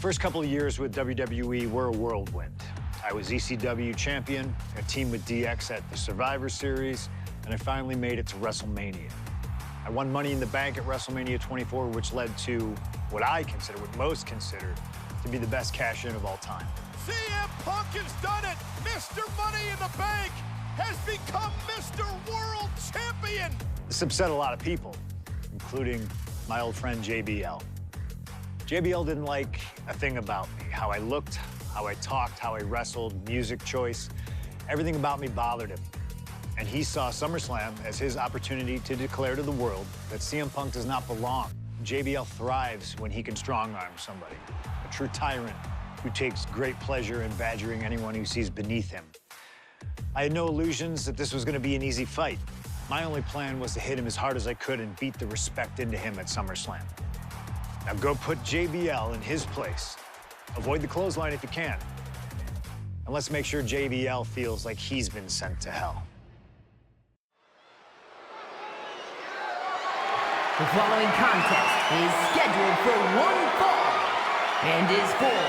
first couple of years with WWE were a whirlwind. I was ECW champion, a team with DX at the Survivor Series, and I finally made it to WrestleMania. I won Money in the Bank at WrestleMania 24, which led to what most consider to be the best cash-in of all time. CM Punk has done it! Mr. Money in the Bank has become Mr. World Champion! This upset a lot of people, including my old friend JBL. JBL didn't like a thing about me, how I looked, how I talked, how I wrestled, music choice. Everything about me bothered him. And he saw SummerSlam as his opportunity to declare to the world that CM Punk does not belong. JBL thrives when he can strong-arm somebody, a true tyrant who takes great pleasure in badgering anyone who sees beneath him. I had no illusions that this was going to be an easy fight. My only plan was to hit him as hard as I could and beat the respect into him at SummerSlam. Now go put JBL in his place. Avoid the clothesline if you can. And let's make sure JBL feels like he's been sent to hell. The following contest is scheduled for one fall and is for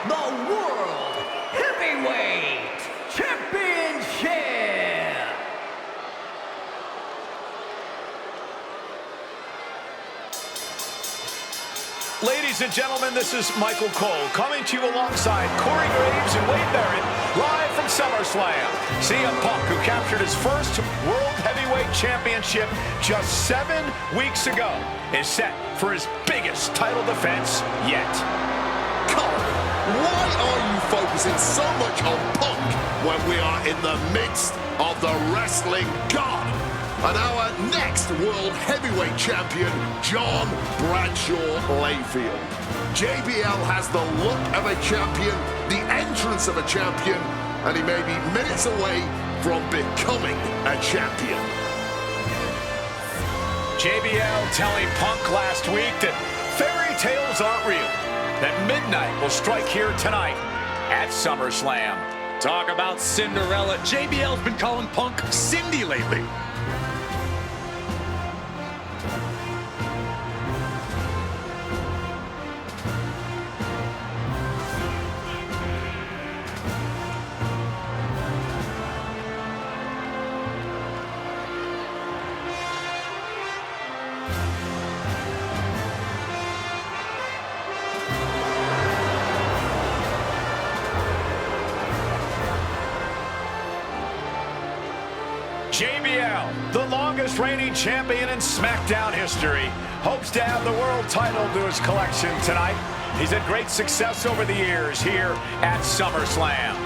the World Heavyweight Championship. Ladies and gentlemen, this is Michael Cole coming to you alongside Corey Graves and Wade Barrett, live from SummerSlam. CM Punk, who captured his first World Heavyweight Championship just 7 weeks ago, is set for his biggest title defense yet. Cole, why are you focusing so much on Punk when we are in the midst of the wrestling god? And our next World Heavyweight Champion, John Bradshaw Layfield. JBL has the look of a champion, the entrance of a champion, and he may be minutes away from becoming a champion. JBL telling Punk last week that fairy tales aren't real, that midnight will strike here tonight at SummerSlam. Talk about Cinderella. JBL's been calling Punk Cindy lately. JBL, the longest reigning champion in SmackDown history, hopes to add the world title to his collection tonight. He's had great success over the years here at SummerSlam.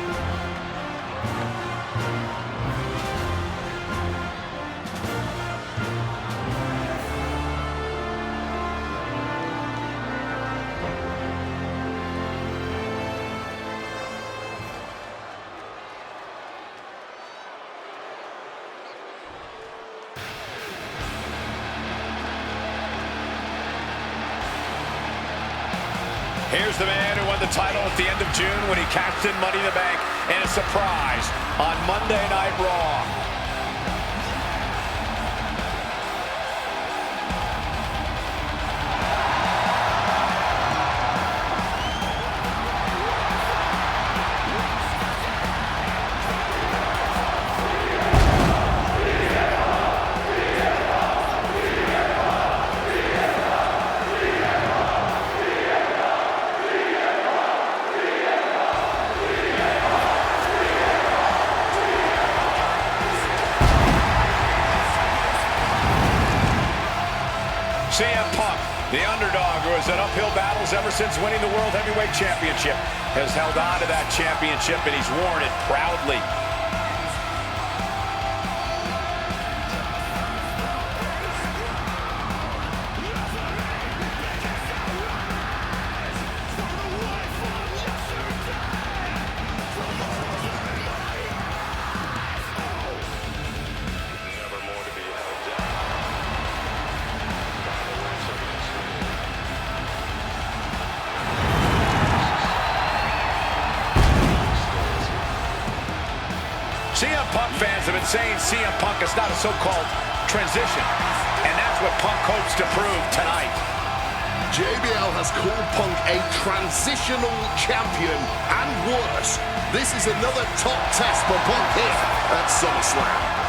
Here's the man who won the title at the end of June when he cashed in Money in the Bank in a surprise on Monday Night Raw. CM Punk, the underdog who has had uphill battles ever since winning the World Heavyweight Championship, has held on to that championship and he's worn it proudly. CM Punk fans have been saying CM Punk is not a so-called transition, and that's what Punk hopes to prove tonight. JBL has called Punk a transitional champion, and worse. This is another top test for Punk here at SummerSlam.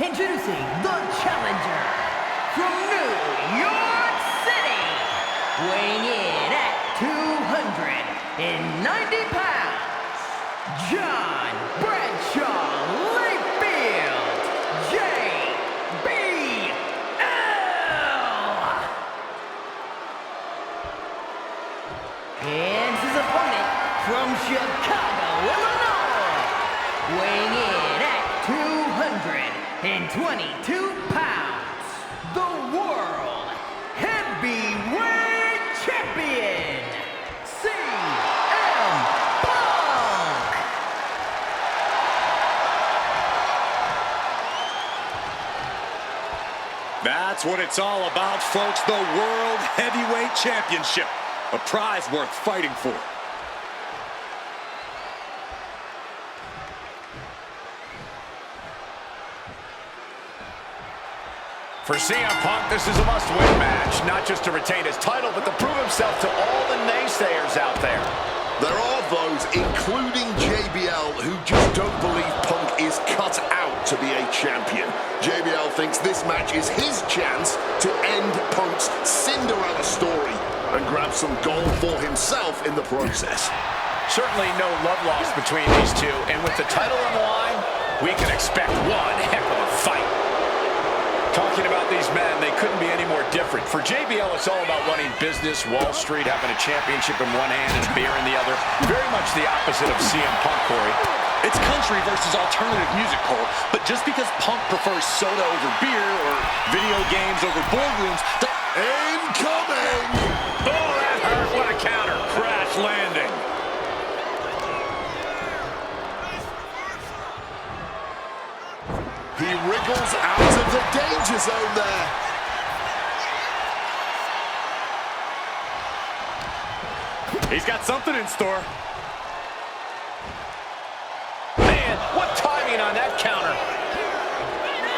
Introducing the challenger from New York City, weighing in at 290 pounds, John Bradshaw Layfield, JBL. And his opponent from Chicago, Illinois, weighing in at 222 pounds, the World Heavyweight Champion, CM Punk. That's what it's all about, folks. The World Heavyweight Championship. A prize worth fighting for. For CM Punk, this is a must-win match, not just to retain his title, but to prove himself to all the naysayers out there. There are those, including JBL, who just don't believe Punk is cut out to be a champion. JBL thinks this match is his chance to end Punk's Cinderella story and grab some gold for himself in the process. Certainly no love lost between these two, and with the title on the line, we can expect one heck of a fight. Talking about these men, they couldn't be any more different. For JBL, it's all about running business, Wall Street, having a championship in one hand and a beer in the other. Very much the opposite of CM Punk, Corey. It's country versus alternative music, Cole. But just because Punk prefers soda over beer or video games over boardrooms... Incoming! Oh, that hurt. What a counter. Crash landing. He wriggles out of the danger zone there. He's got something in store. Man, what timing on that counter.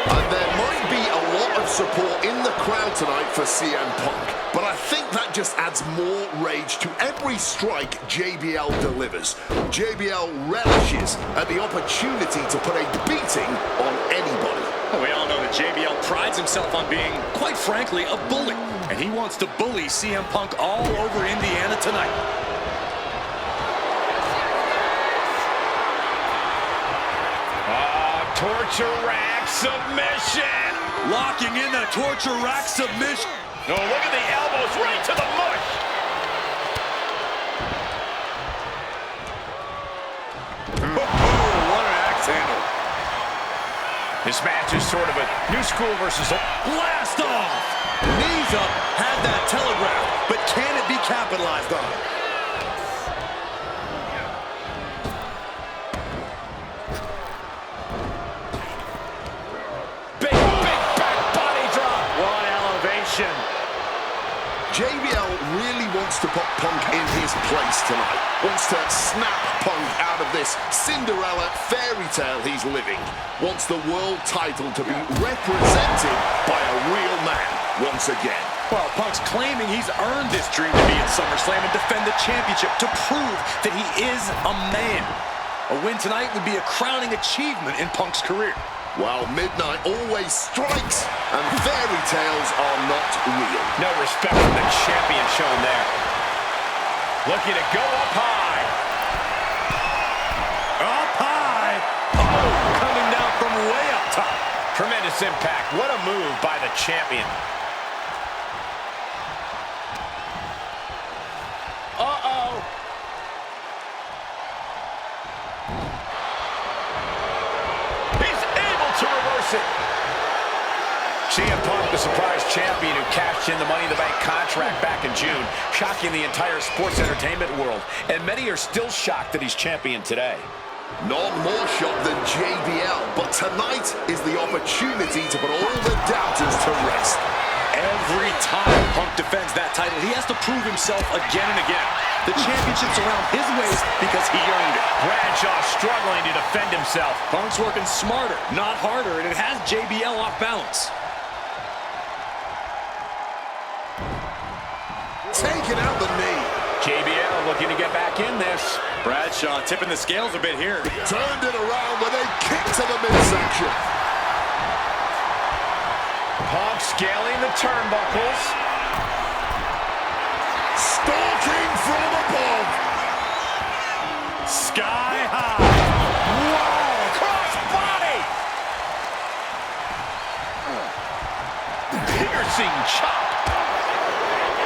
And there might be a lot of support in the crowd tonight for CM Punk, but I think that just adds more rage to every strike JBL delivers. JBL relishes at the opportunity to put a beating on anybody. Well, we all know that JBL prides himself on being, quite frankly, a bully. And he wants to bully CM Punk all over Indiana tonight. Torture rack submission. Locking in the torture rack submission. Oh, look at the elbows right to the mush. What an axe handle. This match is sort of a new school versus old. Blast off. Knees up, had that telegraphed, but can it be capitalized on? JBL really wants to put Punk in his place tonight. Wants to snap Punk out of this Cinderella fairy tale he's living. Wants the world title to be represented by a real man once again. Well, Punk's claiming he's earned this dream to be in SummerSlam and defend the championship to prove that he is a man. A win tonight would be a crowning achievement in Punk's career. Well, midnight always strikes, and fairy tales are not real. No respect for the champion shown there. Looking to go up high. Up high. Oh, coming down from way up top. Tremendous impact. What a move by the champion. Uh-oh. To reverse it. CM Punk, the surprise champion who cashed in the Money in the Bank contract back in June, shocking the entire sports entertainment world. And many are still shocked that he's champion today. None more shocked than JBL, but tonight is the opportunity to put all the doubters to rest. Every time Punk defends that title, he has to prove himself again and again. The championship's around his waist because he earned it. Bradshaw struggling to defend himself. Punk's working smarter, not harder, and it has JBL off balance. Taking out the knee. JBL looking to get back in this. Bradshaw tipping the scales a bit here. Turned it around with a kick to the midsection. Punk scaling the turnbuckles. Stalking from above. Sky high. Whoa! Cross body. Piercing chop.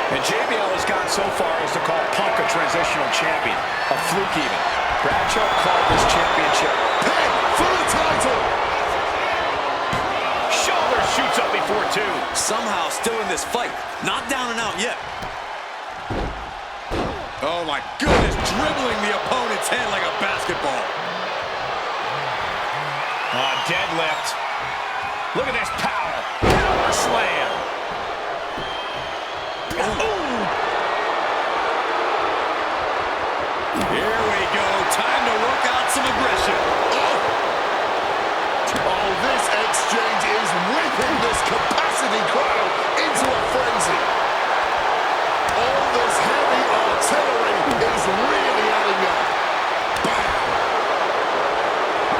And JBL has gone so far as to call Punk a transitional champion. A fluke even. Bradshaw called this championship. Pin for the title. Shoulder shoots up before two. Somehow still in this fight. Not down and out yet. Oh my goodness, dribbling the opponent's head like a basketball. Deadlift. Look at this power. Power slam. Here we go. Time to work out some aggression. Oh, this exchange is whipping this capacity crowd into a frenzy. All this heavy artillery is really adding up. Bam!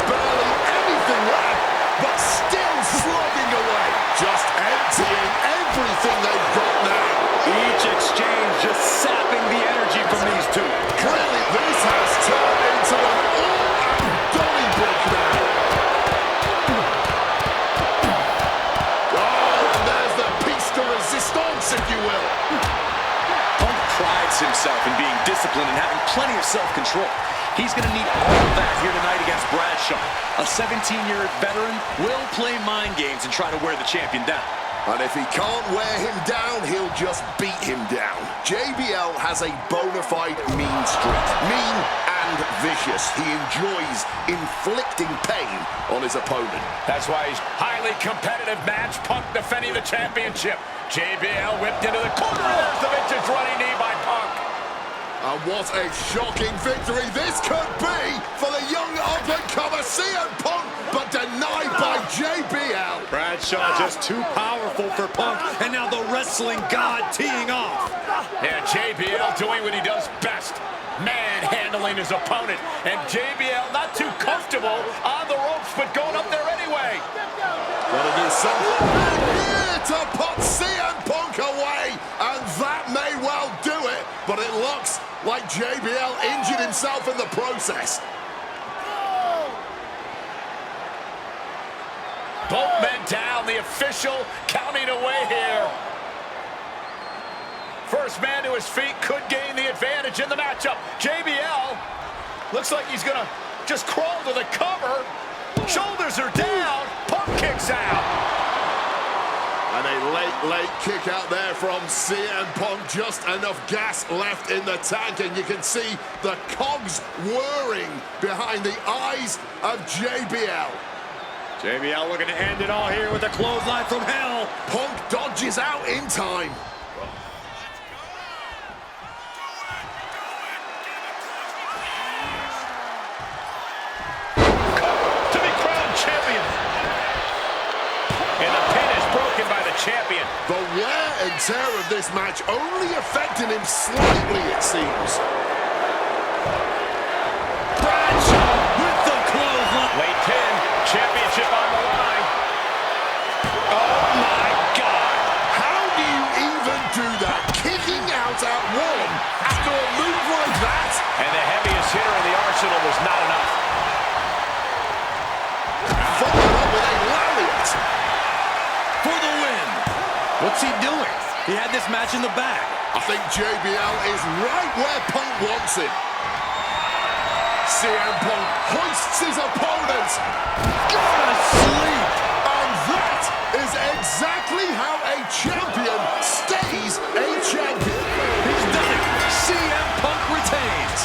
Barely anything left, but still slugging away. Just emptying everything they've got now. Each exchange just sapping the energy from these two. Clearly, this has turned into an all-out Donnybrook now. Oh, and there's the piece de resistance, if you will. Punk prides himself in being disciplined and having plenty of self-control. He's going to need all of that here tonight against Bradshaw. A 17-year veteran will play mind games and try to wear the champion down. And if he can't wear him down, he'll just beat him down. JBL has a bona fide mean streak. Mean and vicious. He enjoys inflicting pain on his opponent. That's why he's highly competitive match. Punk defending the championship. JBL whipped into the corner. There's the vintage running knee by Punk. And what a shocking victory this could be for the young up-and-comer CM Punk, but denied by JBL. Bradshaw just too powerful for Punk, and now the wrestling god teeing off. Yeah, JBL doing what he does best. Manhandling his opponent. And JBL not too comfortable on the ropes, but going up there anyway. Gotta do something here to put CM Punk away, and that may well do it, but it looks like JBL injured himself in the process. Both men down, the official counting away here. First man to his feet could gain the advantage in the matchup. JBL looks like he's gonna just crawl to the cover. Shoulders are down. Punk kicks out. And a late kick out there from CM Punk. Just enough gas left in the tank, and you can see the cogs whirring behind the eyes of JBL. JBL looking to end it all here with a clothesline from hell. Punk dodges out in time. To be crowned champion. And the pin is broken by the champion. The wear and tear of this match only affecting him slightly, it seems. Bradshaw with the clothesline. Late pin. Championship on the line. Oh, my God. How do you even do that? Kicking out at one after a move like that? And the heaviest hitter in the arsenal was not enough. Followed up with a lariat. For the win. What's he doing? He had this match in the bag. I think JBL is right where Punk wants him. CM Punk hoists his opponent. Gotta sleep. And that is exactly how a champion stays a champion. He's done it. CM Punk retains.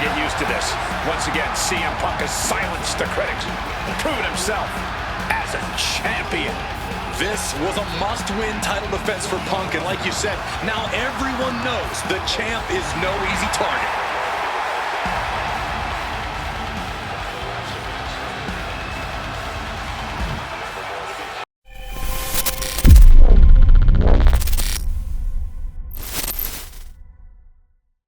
get used to this. Once again, CM Punk has silenced the critics and proven himself as a champion. This was a must-win title defense for Punk, and like you said, now everyone knows the champ is no easy target.